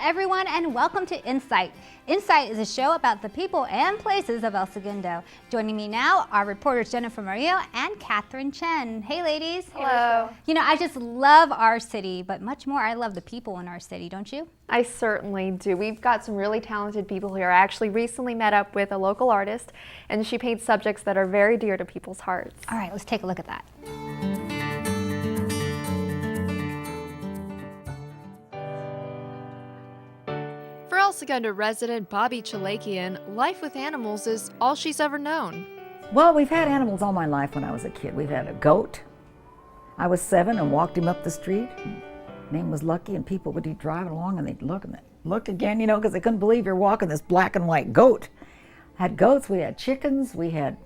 everyone, and welcome to Insight. Insight is a show about the people and places of El Segundo. Joining me now are reporters Jennifer Murillo and Catherine Chen. Hey ladies. Hello. You know, I just love our city, but much more I love the people in our city, don't you? I certainly do. We've got some really talented people here. I actually recently met up with a local artist, and she paints subjects that are very dear to people's hearts. All right, let's take a look at that. For El Segundo resident Bobbie Chalekian, life with animals is all she's ever known. Well, we've had animals all my life when I was a kid. We've had a goat. I was 7 and walked him up the street. His name was Lucky, and people would be driving along and they'd look and they'd look again, you know, because they couldn't believe you're walking this black and white goat. Had goats, we had chickens, we had,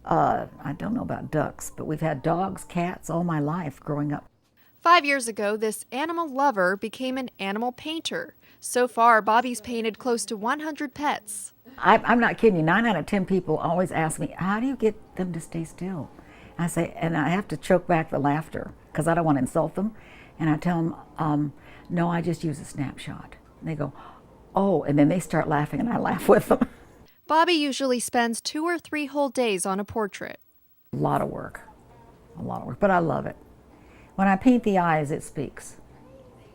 I don't know about ducks, but we've had dogs, cats all my life growing up. 5 years ago, this animal lover became an animal painter. So far, Bobbie's painted close to 100 pets. I'm not kidding you. 9 out of 10 people always ask me, how do you get them to stay still? I say, and I have to choke back the laughter because I don't want to insult them. And I tell them, no, I just use a snapshot. And they go, oh, and then they start laughing and I laugh with them. Bobbie usually spends 2 or 3 whole days on a portrait. A lot of work, but I love it. When I paint the eyes, it speaks.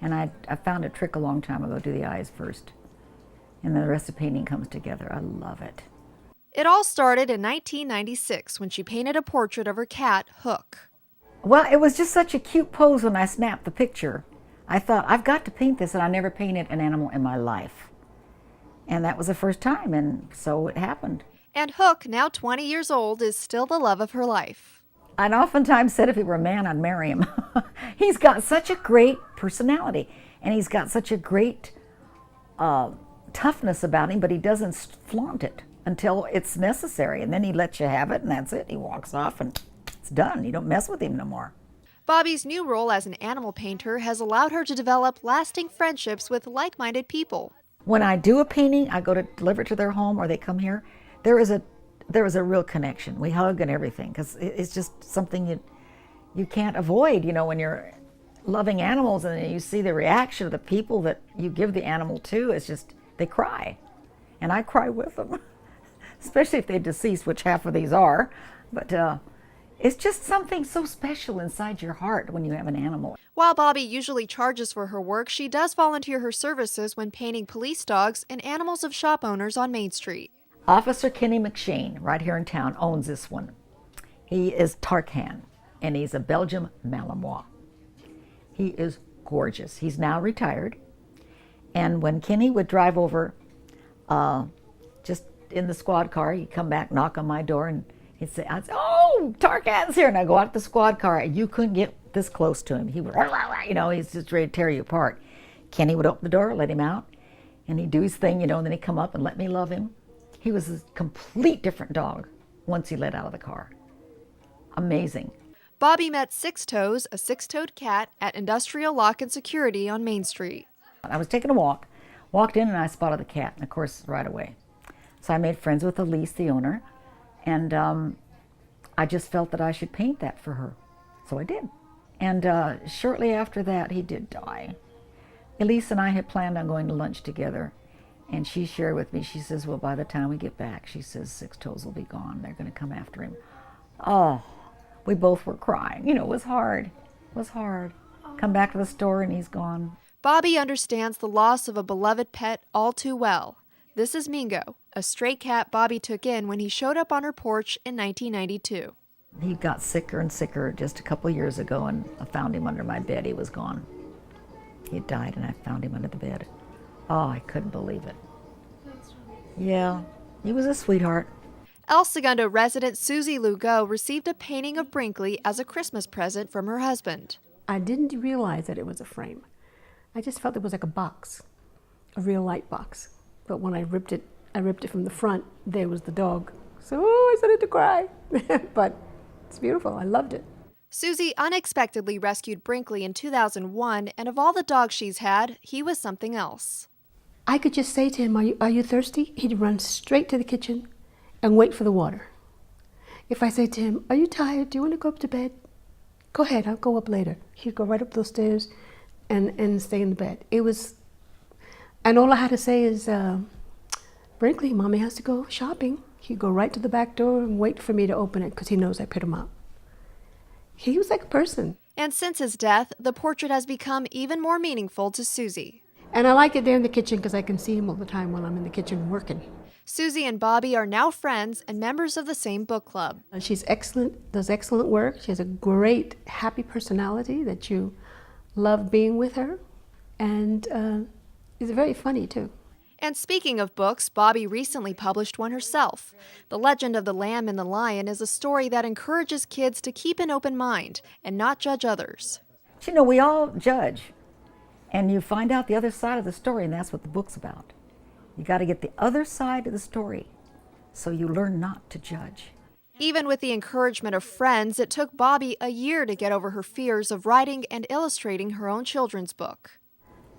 And I found a trick a long time ago, do the eyes first. And then the rest of the painting comes together. I love it. It all started in 1996 when she painted a portrait of her cat, Hook. Well, it was just such a cute pose when I snapped the picture. I thought, I've got to paint this, and I never painted an animal in my life. And that was the first time, and so it happened. And Hook, now 20 years old, is still the love of her life. I'd oftentimes said if he were a man, I'd marry him. He's got such a great personality, and he's got such a great toughness about him, but he doesn't flaunt it until it's necessary, and then he lets you have it, and that's it. He walks off, and it's done. You don't mess with him no more. Bobbie's new role as an animal painter has allowed her to develop lasting friendships with like-minded people. When I do a painting, I go to deliver it to their home, or they come here, there is a real connection. We hug and everything, because it's just something you can't avoid, you know, when you're loving animals and you see the reaction of the people that you give the animal to. It's just, they cry. And I cry with them, especially if they're deceased, which half of these are. But it's just something so special inside your heart when you have an animal. While Bobbie usually charges for her work, she does volunteer her services when painting police dogs and animals of shop owners on Main Street. Officer Kenny McShane, right here in town, owns this one. He is Tarkan, and he's a Belgian Malinois. He is gorgeous. He's now retired. And when Kenny would drive over, just in the squad car, he'd come back, knock on my door, and I'd say, oh, Tarkan's here. And I'd go out to the squad car, and you couldn't get this close to him. He would, you know, he's just ready to tear you apart. Kenny would open the door, let him out, and he'd do his thing, you know, and then he'd come up and let me love him. He was a complete different dog once he let out of the car. Amazing. Bobbie met Six Toes, a six-toed cat, at Industrial Lock and Security on Main Street. I was taking a walk, walked in, and I spotted the cat, and of course, right away. So I made friends with Elise, the owner, and I just felt that I should paint that for her. So I did. And shortly after that, he did die. Elise and I had planned on going to lunch together. And she shared with me, she says, well, by the time we get back, she says, Six Toes will be gone. They're going to come after him. Oh, we both were crying. You know, it was hard. It was hard. Come back to the store and he's gone. Bobbie understands the loss of a beloved pet all too well. This is Mingo, a stray cat Bobbie took in when he showed up on her porch in 1992. He got sicker and sicker just a couple years ago, and I found him under my bed. He was gone. He had died, and I found him under the bed. Oh, I couldn't believe it. Yeah, he was a sweetheart. El Segundo resident Susie Lugo received a painting of Brinkley as a Christmas present from her husband. I didn't realize that it was a frame. I just felt it was like a box, a real light box. But when I ripped it from the front, there was the dog. So I started to cry. But it's beautiful. I loved it. Susie unexpectedly rescued Brinkley in 2001, and of all the dogs she's had, he was something else. I could just say to him, are you thirsty? He'd run straight to the kitchen and wait for the water. If I say to him, are you tired? Do you want to go up to bed? Go ahead, I'll go up later. He'd go right up those stairs and stay in the bed. It was And all I had to say is, Brinkley, Mommy has to go shopping. He'd go right to the back door and wait for me to open it because he knows I put him up. He was like a person. And since his death, the portrait has become even more meaningful to Susie. And I like it there in the kitchen because I can see him all the time while I'm in the kitchen working. Susie and Bobbie are now friends and members of the same book club. She's excellent, does excellent work. She has a great, happy personality that you love being with her. And is very funny, too. And speaking of books, Bobbie recently published one herself. The Legend of the Lamb and the Lion is a story that encourages kids to keep an open mind and not judge others. You know, we all judge, and you find out the other side of the story, and that's what the book's about. You got to get the other side of the story so you learn not to judge. Even with the encouragement of friends, it took Bobbie a year to get over her fears of writing and illustrating her own children's book.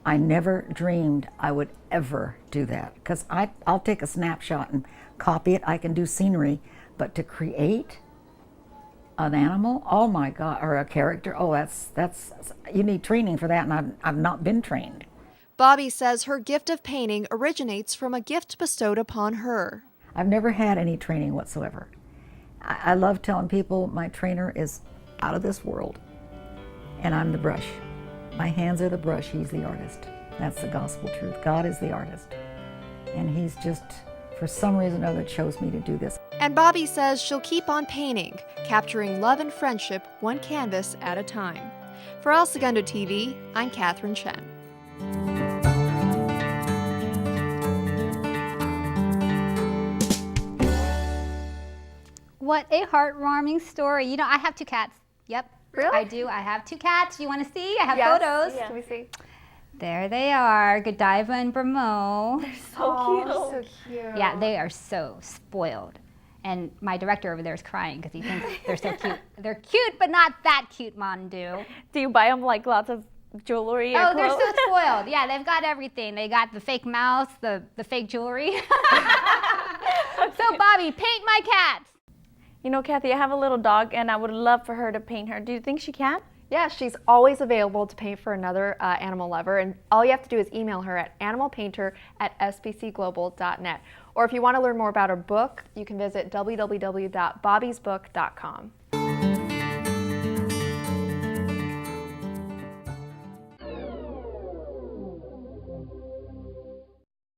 I never dreamed I would ever do that, because I'll take a snapshot and copy it. I can do scenery, but to create an animal, oh my God, or a character, oh, that's you need training for that, and I've not been trained. Bobbie says her gift of painting originates from a gift bestowed upon her. I've never had any training whatsoever. I love telling people my trainer is out of this world, and I'm the brush. My hands are the brush, he's the artist. That's the gospel truth. God is the artist. And he's just, for some reason or other, chose me to do this. And Bobbie says she'll keep on painting, capturing love and friendship one canvas at a time. For El Segundo TV, I'm Catherine Chen. What a heartwarming story. You know, I have 2 cats. Yep. Really? I do. I have 2 cats. You want to see? I have Yes. photos. Yeah. Can we see? There they are, Godiva and Bramo. So cute. Yeah, they are so spoiled. And my director over there is crying because he thinks they're so cute. They're cute, but not that cute, Mondu. Do you buy them like lots of jewelry? Oh, or they're clothes? so spoiled. Yeah, they've got everything. They got the fake mouse, the fake jewelry. So, Bobbie, paint my cats. You know, Kathy, I have a little dog, and I would love for her to paint her. Do you think she can? Yeah, she's always available to paint for another animal lover, and all you have to do is email her at animalpainter@sbcglobal.net. Or if you want to learn more about her book, you can visit www.bobbiesbook.com.